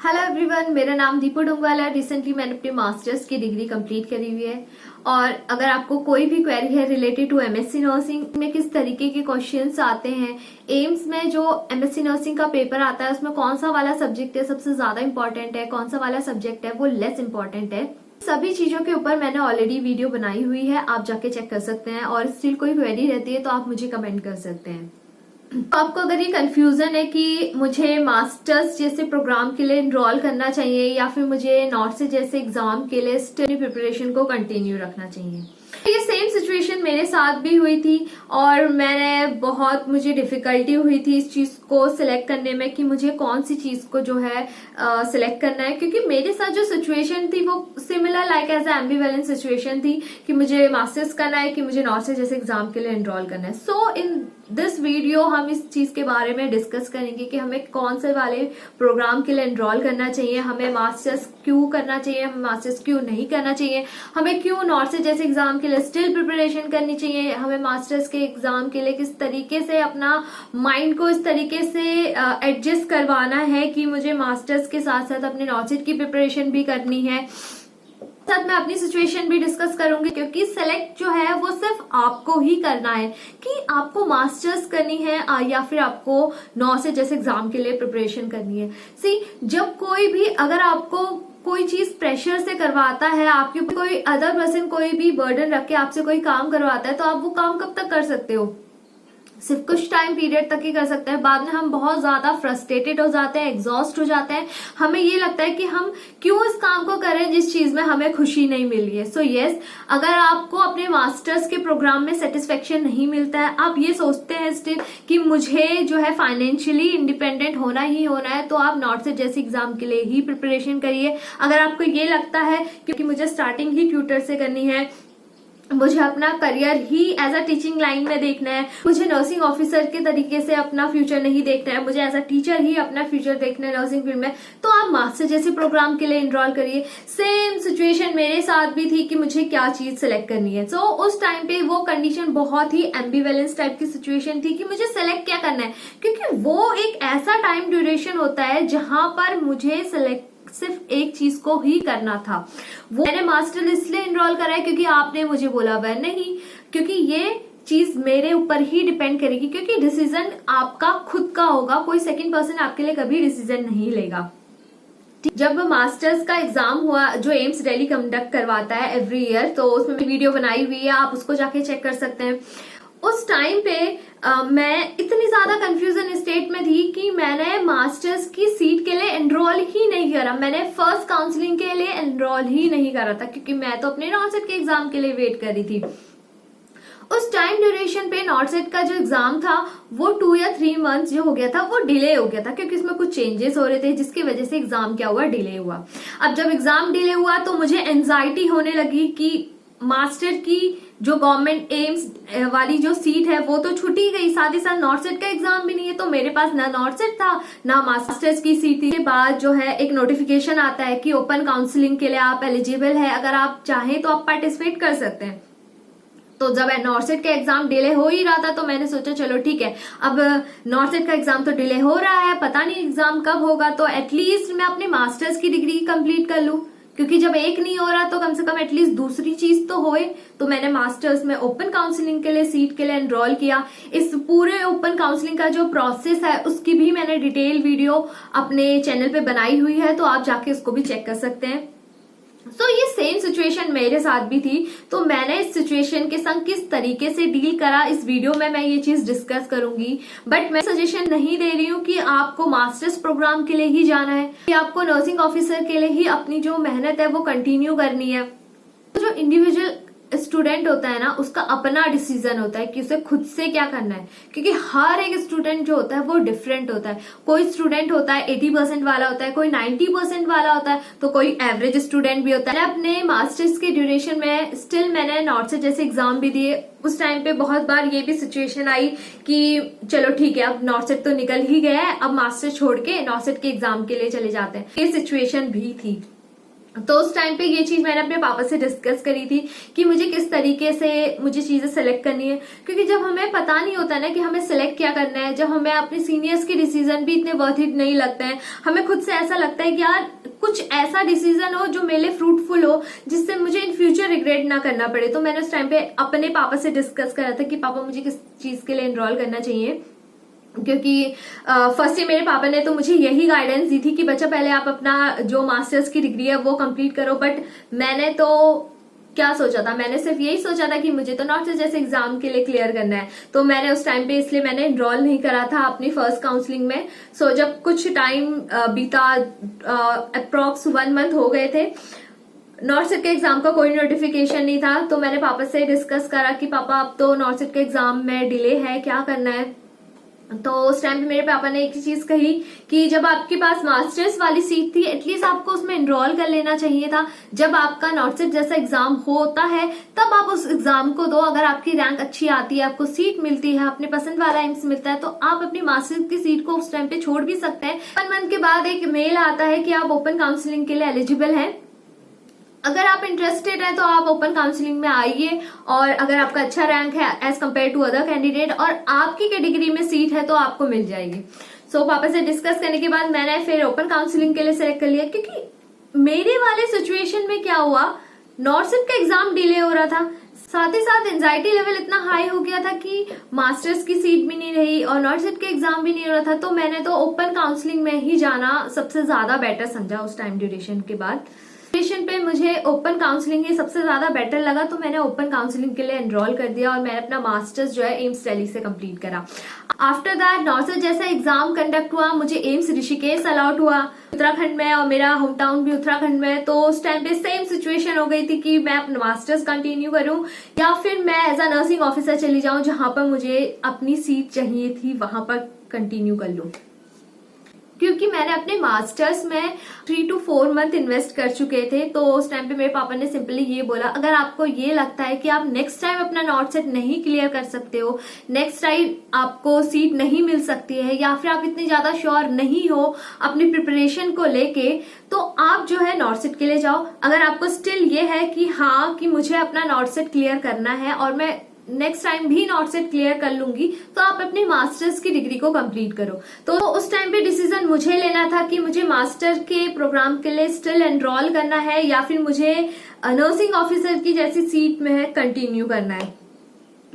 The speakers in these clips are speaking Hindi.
हेलो एवरीवन, मेरा नाम दीपू डोंगवाल है। रिसेंटली मैंने अपनी मास्टर्स की डिग्री कंप्लीट करी हुई है और अगर आपको कोई भी क्वेरी है रिलेटेड टू एमएससी नर्सिंग में किस तरीके के क्वेश्चंस आते हैं, एम्स में जो एमएससी नर्सिंग का पेपर आता है उसमें कौन सा वाला सब्जेक्ट है सबसे ज्यादा इंपॉर्टेंट है, कौन सा वाला सब्जेक्ट है वो लेस इंपॉर्टेंट है, सभी चीजों के ऊपर मैंने ऑलरेडी वीडियो बनाई हुई है, आप जाके चेक कर सकते हैं। और स्टिल कोई क्वेरी रहती है तो आप मुझे कमेंट कर सकते हैं। तो आपको अगर ये कंफ्यूजन है कि मुझे मास्टर्स जैसे प्रोग्राम के लिए एनरोल करना चाहिए या फिर मुझे नॉर्थ से जैसे एग्जाम के लिए स्टडी प्रिपरेशन को कंटिन्यू रखना चाहिए, ये सेम सिचुएशन मेरे साथ भी हुई थी और मुझे डिफिकल्टी हुई थी इस चीज को सिलेक्ट करने में कि मुझे कौन सी चीज को जो है सिलेक्ट करना है, क्योंकि मेरे साथ जो सिचुएशन थी वो सिमिलर लाइक एज एम्बिवेलेंट सिचुएशन थी कि मुझे मास्टर्स करना है कि मुझे नॉर्थ से जैसे एग्जाम के लिए एनरोल करना है। सो इन दिस वीडियो हम इस चीज के बारे में डिस्कस करेंगे कि हमें कौन से वाले प्रोग्राम के लिए एनरोल करना चाहिए, हमें मास्टर्स क्यों करना चाहिए, हमें मास्टर्स क्यों नहीं करना चाहिए, हमें क्यों नॉर्थ से जैसे एग्जाम के लिए स्टिल प्रिपरेशन करनी चाहिए, हमें मास्टर्स के एग्जाम के लिए किस तरीके से अपना माइंड को इस तरीके से एडजस्ट करवाना है कि मुझे मास्टर्स के साथ साथ अपने नॉर्थ की प्रिपरेशन भी करनी है। साथ मैं अपनी सिचुएशन भी डिस्कस करूंगी, क्योंकि सेलेक्ट जो है वो सिर्फ आपको ही करना है कि आपको मास्टर्स करनी है या फिर आपको नॉर्थ से जैसे एग्जाम के लिए प्रिपरेशन करनी है। जब कोई भी अगर आपको कोई चीज प्रेशर से करवाता है, आपके ऊपर कोई अदर पर्सन कोई भी बर्डन रख के आपसे कोई काम करवाता है, तो आप वो काम कब तक कर सकते हो? सिर्फ कुछ टाइम पीरियड तक ही कर सकते हैं। बाद में हम बहुत ज्यादा फ्रस्ट्रेटेड हो जाते हैं, एग्जॉस्ट हो जाते हैं, हमें ये लगता है कि हम क्यों इस काम को करें जिस चीज में हमें खुशी नहीं मिल रही है। सो यस, अगर आपको अपने मास्टर्स के प्रोग्राम में सेटिस्फेक्शन नहीं मिलता है, आप ये सोचते हैं स्टिल कि मुझे जो है फाइनेंशियली इंडिपेंडेंट होना ही होना है, तो आप नॉर्थ से जैसे एग्जाम के लिए ही प्रिपरेशन करिए। अगर आपको ये लगता है कि मुझे स्टार्टिंग ही ट्यूटर से करनी है, मुझे अपना करियर ही एज अ टीचिंग लाइन में देखना है, मुझे नर्सिंग ऑफिसर के तरीके से अपना फ्यूचर नहीं देखना है, मुझे एज अ टीचर ही अपना फ्यूचर देखना है नर्सिंग फील्ड में, तो आप मास्टर जैसे प्रोग्राम के लिए एनरोल करिए। सेम सिचुएशन मेरे साथ भी थी कि मुझे क्या चीज सिलेक्ट करनी है। उस टाइम पे वो कंडीशन बहुत ही एम्बिवेलेंस टाइप की सिचुएशन थी कि मुझे सिलेक्ट क्या करना है, क्योंकि वो एक ऐसा टाइम ड्यूरेशन होता है जहां पर मुझे सिर्फ एक चीज को ही करना था। वो मैंने मास्टर इसलिए एनरोल करा है क्योंकि आपने मुझे बोला, वह नहीं, क्योंकि ये चीज मेरे ऊपर ही डिपेंड करेगी, क्योंकि डिसीजन आपका खुद का होगा, कोई सेकंड पर्सन आपके लिए कभी डिसीजन नहीं लेगा। जब मास्टर्स का एग्जाम हुआ जो एम्स दिल्ली कंडक्ट करवाता है एवरी ईयर, तो उसमें वीडियो बनाई हुई है, आप उसको जाके चेक कर सकते हैं। उस टाइम पे मैं इतनी ज्यादा कंफ्यूजन स्टेट में थी कि मैंने मास्टर्स की सीट के लिए एनरोल ही नहीं करा, मैंने फर्स्ट काउंसलिंग के लिए एनरोल ही नहीं करा था, क्योंकि मैं तो अपने नॉर्थ सेट के एग्जाम के लिए वेट कर रही थी। उस टाइम ड्यूरेशन पे नॉर्थ सेट का जो एग्जाम था वो 2 या 3 मंथ्स जो हो गया था वो डिले हो गया था, क्योंकि इसमें कुछ चेंजेस हो रहे थे जिसकी वजह से एग्जाम क्या हुआ, डिले हुआ। अब जब एग्जाम डिले हुआ तो मुझे एंजाइटी होने लगी कि मास्टर की जो गवर्नमेंट एम्स वाली जो सीट है वो तो छुटी गई, साथ ही साथ नॉर्थ सेट का एग्जाम भी नहीं है, तो मेरे पास ना नॉर्थ सेट था ना मास्टर्स की सीट थी। के बाद जो है एक नोटिफिकेशन आता है कि ओपन काउंसलिंग के लिए आप एलिजिबल है, अगर आप चाहें तो आप पार्टिसिपेट कर सकते हैं। तो जब नॉर्थ सेट का एग्जाम डिले हो ही रहा था तो मैंने सोचा चलो ठीक है, अब नॉर्थ सेट का एग्जाम तो डिले हो रहा है, पता नहीं एग्जाम कब होगा, तो एटलीस्ट मैं अपने मास्टर्स की डिग्री कंप्लीट कर लूं, क्योंकि जब एक नहीं हो रहा तो कम से कम एटलीस्ट दूसरी चीज तो होए। तो मैंने मास्टर्स में ओपन काउंसलिंग के लिए सीट के लिए एनरोल किया। इस पूरे ओपन काउंसलिंग का जो प्रोसेस है उसकी भी मैंने डिटेल वीडियो अपने चैनल पे बनाई हुई है, तो आप जाके उसको भी चेक कर सकते हैं। ये सेम सिचुएशन मेरे साथ भी थी, तो मैंने इस सिचुएशन के संग किस तरीके से डील करा इस वीडियो में मैं ये चीज डिस्कस करूंगी। बट मैं सजेशन नहीं दे रही हूँ कि आपको मास्टर्स प्रोग्राम के लिए ही जाना है, कि आपको नर्सिंग ऑफिसर के लिए ही अपनी जो मेहनत है वो कंटिन्यू करनी है। जो इंडिविजुअल स्टूडेंट होता है ना, उसका अपना डिसीजन होता है कि उसे खुद से क्या करना है, क्योंकि हर एक स्टूडेंट जो होता है वो डिफरेंट होता है। कोई स्टूडेंट होता है 80% वाला होता है, कोई 90% वाला होता है, तो कोई एवरेज स्टूडेंट भी होता है। अपने मास्टर्स के ड्यूरेशन में स्टिल मैंने नॉर्थ से जैसे एग्जाम भी दिए। उस टाइम पे बहुत बार ये भी सिचुएशन आई कि चलो ठीक है, अब नॉर्थ सेट तो निकल ही गया है, अब मास्टर छोड़ के नॉर्थ सेट के एग्जाम के लिए चले जाते हैं, ये सिचुएशन भी थी। तो उस टाइम पे ये चीज मैंने अपने पापा से डिस्कस करी थी कि मुझे किस तरीके से मुझे चीजें सेलेक्ट करनी है, क्योंकि जब हमें पता नहीं होता ना कि हमें सेलेक्ट क्या करना है, जब हमें अपने सीनियर्स के डिसीजन भी इतने वर्थ इट नहीं लगते हैं, हमें खुद से ऐसा लगता है कि यार कुछ ऐसा डिसीजन हो जो मेरे लिए फ्रूटफुल हो, जिससे मुझे इन फ्यूचर रिग्रेट ना करना पड़े। तो मैंने उस टाइम पे अपने पापा से डिस्कस करा था कि पापा मुझे किस चीज के लिए एनरोल करना चाहिए, क्योंकि फर्स्ट मेरे पापा ने तो मुझे यही गाइडेंस दी थी कि बच्चा पहले आप अपना जो मास्टर्स की डिग्री है वो कंप्लीट करो। बट मैंने तो क्या सोचा था, मैंने सिर्फ यही सोचा था कि मुझे तो नॉट जैसे एग्जाम के लिए क्लियर करना है। तो मैंने उस टाइम पे इसलिए मैंने एनरोल नहीं करा था अपनी फर्स्ट काउंसलिंग में। सो जब कुछ टाइम बीता, अप्रोक्स 1 मंथ हो गए थे, नॉर्थ सेट के एग्जाम का कोई नोटिफिकेशन नहीं था, तो मैंने पापा से डिस्कस करा कि पापा अब तो नॉर्थ सेट के एग्जाम में डिले है, क्या करना है। तो उस टाइम पे मेरे पापा ने एक ही चीज कही कि जब आपके पास मास्टर्स वाली सीट थी एटलीस्ट आपको उसमें एनरोल कर लेना चाहिए था। जब आपका नॉर्थ सेट जैसा एग्जाम होता है तब आप उस एग्जाम को दो, अगर आपकी रैंक अच्छी आती है, आपको सीट मिलती है, अपने पसंद वाला एम्स मिलता है, तो आप अपनी मास्टर्स की सीट को उस टाइम पे छोड़ भी सकते हैं। 1 मंथ के बाद एक मेल आता है कि आप ओपन काउंसलिंग के लिए एलिजिबल हैं। अगर आप इंटरेस्टेड हैं तो आप ओपन काउंसलिंग में आइए, और अगर आपका अच्छा रैंक है as compare to other candidate और आपकी कैटेगरी में सीट है तो आपको मिल जाएगी। सो पापा से डिस्कस करने के बाद मैंने फिर ओपन काउंसलिंग के लिए सिलेक्ट कर लिया, क्योंकि मेरे वाले सिचुएशन में क्या हुआ, नॉर्थ सेट का एग्जाम डिले हो रहा था, साथ ही साथ एंजाइटी लेवल इतना हाई हो गया था कि मास्टर्स की सीट भी नहीं रही और नॉर्थ सेट के एग्जाम भी नहीं हो रहा था। तो मैंने तो ओपन काउंसलिंग में ही जाना सबसे ज्यादा बेटर समझा। उस टाइम ड्यूरेशन के बाद पे मुझे ओपन काउंसलिंग ही सबसे ज्यादा बेटर लगा, तो मैंने ओपन काउंसलिंग के लिए एनरोल कर दिया और मैंने अपना मास्टर्स जो है एम्स दिल्ली से कंप्लीट करा। आफ्टर दैट नॉर्थ सेट जैसा एग्जाम कंडक्ट हुआ, मुझे एम्स ऋषिकेश अलॉट हुआ उत्तराखंड में, और मेरा होम टाउन भी उत्तराखंड में। तो उस टाइम पे सेम सिचुएशन हो गई थी कि मैं अपना मास्टर्स कंटिन्यू करूं या फिर मैं एज अ नर्सिंग ऑफिसर चली जाऊं, जहां पर मुझे अपनी सीट चाहिए थी वहां पर कंटिन्यू कर लूं, क्योंकि मैंने अपने मास्टर्स में 3 to 4 मंथ इन्वेस्ट कर चुके थे। तो उस टाइम पे मेरे पापा ने सिंपली ये बोला, अगर आपको ये लगता है कि आप नेक्स्ट टाइम अपना नॉर्थ सेट नहीं क्लियर कर सकते हो, नेक्स्ट टाइम आपको सीट नहीं मिल सकती है, या फिर आप इतनी ज्यादा श्योर नहीं हो अपनी प्रिपरेशन को लेके, तो आप जो है नॉर्थ सेट के लिए जाओ। अगर आपको स्टिल ये है कि हाँ कि मुझे अपना नॉर्थ सेट क्लियर करना है और मैं नेक्स्ट टाइम भी नॉर्थ सेट क्लियर कर लूंगी, तो आप अपनी मास्टर्स की डिग्री को कंप्लीट करो। तो उस टाइम पे डिसीजन मुझे लेना था कि मुझे मास्टर के प्रोग्राम के लिए स्टिल एनरोल करना है या फिर मुझे नर्सिंग ऑफिसर की जैसी सीट में है कंटिन्यू करना है।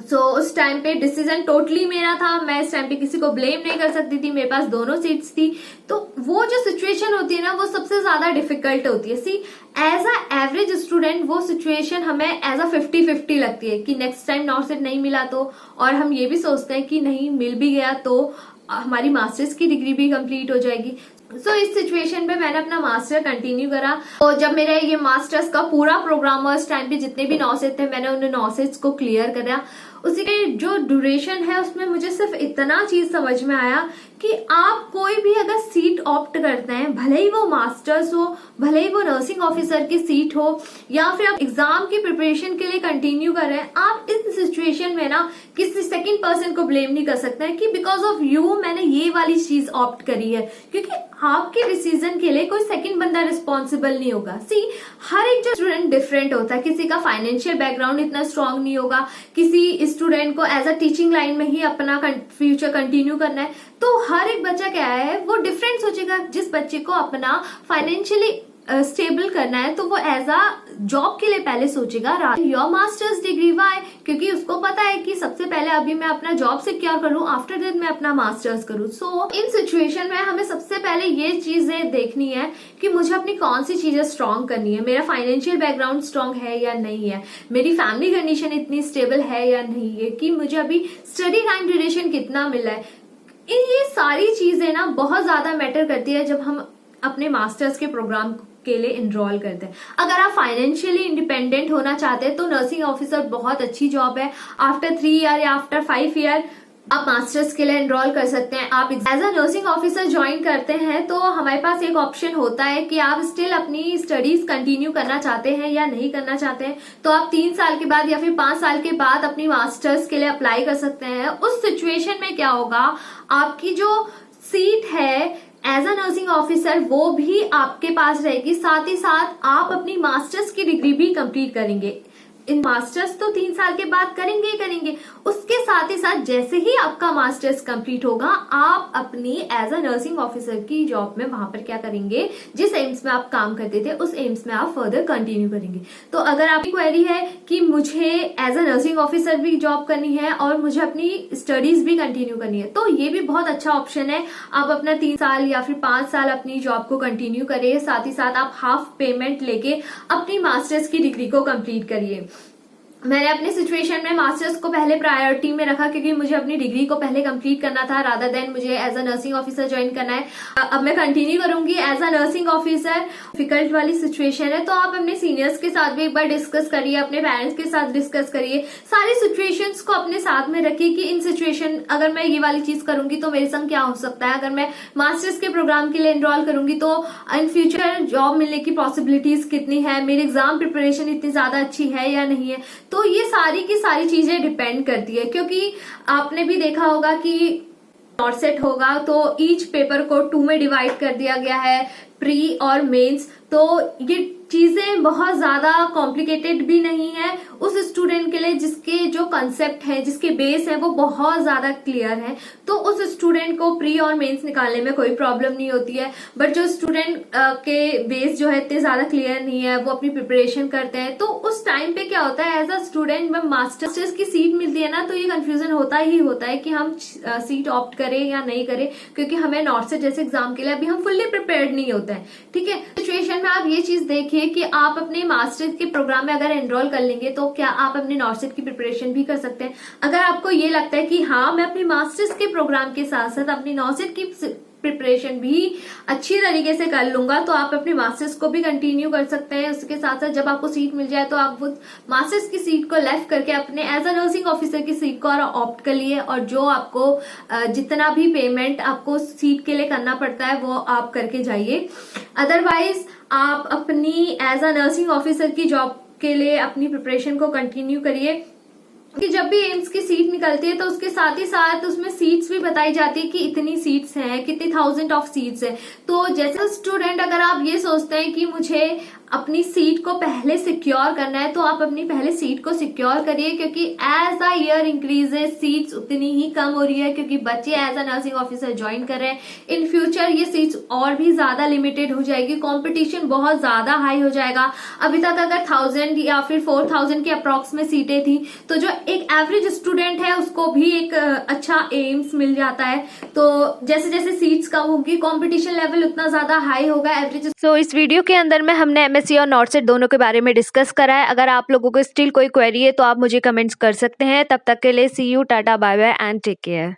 सो उस टाइम पे डिसीजन टोटली मेरा था, मैं इस टाइम पे किसी को ब्लेम नहीं कर सकती थी, मेरे पास दोनों सीट्स थी। तो वो जो सिचुएशन होती है ना, वो सबसे ज्यादा डिफिकल्ट होती है। सी एज अ एवरेज स्टूडेंट वो सिचुएशन हमें एज अ 50-50 लगती है कि नेक्स्ट टाइम नॉर्थ सेट नहीं मिला तो, और हम ये भी सोचते हैं कि नहीं मिल भी गया तो हमारी मास्टर्स की डिग्री भी कंप्लीट हो जाएगी। सो इस सिचुएशन पे मैंने अपना मास्टर कंटिन्यू करा। तो जब मेरे ये मास्टर्स का पूरा प्रोग्राम उस टाइम पे जितने भी 9 सेट थे, मैंने उन 9 सेट्स को क्लियर करा। उसी के जो ड्यूरेशन है उसमें मुझे सिर्फ इतना चीज समझ में आया कि आप कोई भी अगर सीट ऑप्ट करते हैं, भले ही वो मास्टर्स हो, भले ही वो नर्सिंग ऑफिसर की सीट हो, या फिर आप एग्जाम की प्रिपरेशन के लिए कंटिन्यू कर रहे हैं, आप इस सिचुएशन में ना किसी सेकंड पर्सन को ब्लेम नहीं कर सकते हैं कि बिकॉज ऑफ यू मैंने ये वाली चीज ऑप्ट करी है, क्योंकि आपके डिसीजन के लिए कोई सेकंड बंदा रिस्पॉन्सिबल नहीं होगा। सी हर एक जो स्टूडेंट डिफरेंट होता है, किसी का फाइनेंशियल बैकग्राउंड इतना स्ट्रांग नहीं होगा, किसी स्टूडेंट को एज अ टीचिंग लाइन में ही अपना फ्यूचर कंटिन्यू करना है। तो हर एक बच्चा क्या है वो डिफरेंट सोचेगा। जिस बच्चे को अपना फाइनेंशियली स्टेबल करना है तो वो एज अ जॉब के लिए पहले सोचेगा योर मास्टर्स डिग्री। वाई? क्योंकि उसको पता है कि सबसे पहले अभी मैं अपना जॉब सिक्योर करूं, आफ्टर दैट मैं अपना मास्टर्स करूं। सो इन सिचुएशन में हमें सबसे पहले ये चीजें देखनी है कि मुझे अपनी कौन सी चीजें स्ट्रांग करनी है, मेरा फाइनेंशियल बैकग्राउंड स्ट्रांग है या नहीं है, मेरी फैमिली कंडीशन इतनी स्टेबल है या नहीं है, कि मुझे अभी स्टडी टाइम ड्यूरेशन कितना मिला है। ये सारी चीजें ना बहुत ज्यादा मैटर करती है जब हम अपने मास्टर्स के प्रोग्राम के लिए एनरोल करते हैं। अगर आप फाइनेंशियली इंडिपेंडेंट होना चाहते हैं तो नर्सिंग ऑफिसर बहुत अच्छी जॉब है। आफ्टर 3 ईयर या आफ्टर 5 ईयर आप मास्टर्स के लिए एनरोल कर सकते हैं। आप as a nursing officer join करते हैं तो हमारे पास एक ऑप्शन होता है कि आप स्टिल अपनी स्टडीज कंटिन्यू करना चाहते हैं या नहीं करना चाहते हैं, तो आप 3 साल के बाद या फिर 5 साल के बाद अपनी मास्टर्स के लिए अप्लाई कर सकते हैं। उस सिचुएशन में क्या होगा, आपकी जो सीट है एज अ नर्सिंग ऑफिसर वो भी आपके पास रहेगी, साथ ही साथ आप अपनी मास्टर्स की डिग्री भी कंप्लीट करेंगे। इन मास्टर्स तो 3 साल के बाद करेंगे ही करेंगे। उसके साथ ही साथ जैसे ही आपका मास्टर्स कंप्लीट होगा, आप अपनी एज अ नर्सिंग ऑफिसर की जॉब में वहां पर क्या करेंगे, जिस एम्स में आप काम करते थे उस एम्स में आप फर्दर कंटिन्यू करेंगे। तो अगर आपकी क्वेरी है कि मुझे एज अ नर्सिंग ऑफिसर भी जॉब करनी है और मुझे अपनी स्टडीज भी कंटिन्यू करनी है, तो ये भी बहुत अच्छा ऑप्शन है। आप अपना 3 साल या फिर 5 साल अपनी जॉब को कंटिन्यू करिए, साथ ही साथ आप हाफ पेमेंट लेके अपनी मास्टर्स की डिग्री को कंप्लीट करिए। मैंने अपने सिचुएशन में मास्टर्स को पहले प्रायोरिटी में रखा, क्योंकि मुझे अपनी डिग्री को पहले कंप्लीट करना था रादर देन मुझे as a nursing officer join करना है। अब मैं कंटिन्यू करूंगी as a nursing officer. Difficult वाली सिचुएशन है तो आप अपने सीनियर्स के साथ भी एक बार डिस्कस करिए, अपने पेरेंट्स के साथ डिस्कस करिए, सारी सिचुएशंस को अपने साथ में रखिए कि इन सिचुएशन अगर मैं ये वाली चीज करूंगी तो मेरे संग क्या हो सकता है, अगर मैं मास्टर्स के प्रोग्राम के लिए एनरोल करूंगी तो इन फ्यूचर जॉब मिलने की पॉसिबिलिटीज कितनी है, मेरी एग्जाम प्रिपरेशन इतनी ज्यादा अच्छी है या नहीं है। तो ये सारी की सारी चीजें डिपेंड करती है, क्योंकि आपने भी देखा होगा कि नॉर्सेट होगा तो ईच पेपर को 2 में डिवाइड कर दिया गया है, प्री और मेंस। तो ये चीजें बहुत ज्यादा कॉम्प्लिकेटेड भी नहीं है उस स्टूडेंट के लिए जिसके जो कंसेप्ट है, जिसके बेस है वो बहुत ज्यादा क्लियर है, तो उस स्टूडेंट को प्री और मेंस निकालने में कोई प्रॉब्लम नहीं होती है। बट जो स्टूडेंट के बेस जो है इतने ज्यादा क्लियर नहीं है, वो अपनी प्रिपरेशन करते हैं, तो उस टाइम पे क्या होता है, एज अ स्टूडेंट में मास्टर्स की सीट मिलती है ना, तो ये कंफ्यूजन होता ही होता है कि हम सीट ऑप्ट करें या नहीं करें, क्योंकि हमें नॉर्सेट जैसे एग्जाम के लिए अभी हम फुल्ली प्रिपेयर्ड नहीं होते हैं। ठीक है, सिचुएशन में आप ये चीज देखिए कि आप अपने मास्टर्स के प्रोग्राम में अगर एनरोल कर लेंगे तो क्या आप अपने नॉर्सेट की प्रिपरेशन भी कर सकते हैं। अगर आपको ये लगता है कि हाँ मैं अपनी मास्टर्स के प्रोग्राम के साथ साथ अपनी नॉर्सेट की प्रिपरेशन भी अच्छी तरीके से कर लूंगा, तो आप अपने मास्टर्स को भी कंटिन्यू कर सकते हैं। उसके साथ साथ जब आपको सीट मिल जाए तो आप वो मास्टर्स की सीट को लेफ्ट करके अपने एज अ नर्सिंग ऑफिसर की सीट को और ऑप्ट कर लिए, और जो आपको जितना भी पेमेंट आपको सीट के लिए करना पड़ता है वो आप करके जाइए। अदरवाइज आप अपनी एज अ नर्सिंग ऑफिसर की जॉब के लिए अपनी प्रिपरेशन को कंटिन्यू करिए, कि जब भी एम्स की सीट निकलती है तो उसके साथ ही साथ उसमें सीट्स भी बताई जाती है कि इतनी सीट्स हैं, कितनी 1000 ऑफ सीट्स हैं। तो जैसे स्टूडेंट अगर आप ये सोचते हैं कि मुझे अपनी सीट को पहले सिक्योर करना है, तो आप अपनी पहले सीट को सिक्योर करिए, क्योंकि as a year increases seats उतनी ही कम हो रही है, क्योंकि बच्चे as a nursing officer join कर रहे हैं। इन फ्यूचर ये सीट्स और भी ज्यादा लिमिटेड हो जाएगी, कंपटीशन बहुत ज्यादा हाई हो जाएगा। अभी तक अगर 1000 या फिर 4000 के अप्रॉक्स में सीटें थी, तो जो एक एवरेज स्टूडेंट है उसको भी एक अच्छा एम्स मिल जाता है। तो जैसे जैसे सीट्स कम होगी, कंपटीशन लेवल उतना ज्यादा हाई होगा एवरेज। सो इस वीडियो के अंदर में हमने एमएससी और नॉर्सेट दोनों के बारे में डिस्कस करा है। अगर आप लोगों को स्टिल कोई क्वेरी है तो आप मुझे कमेंट्स कर सकते हैं। तब तक के लिए see you, ta ta, bye bye and take care.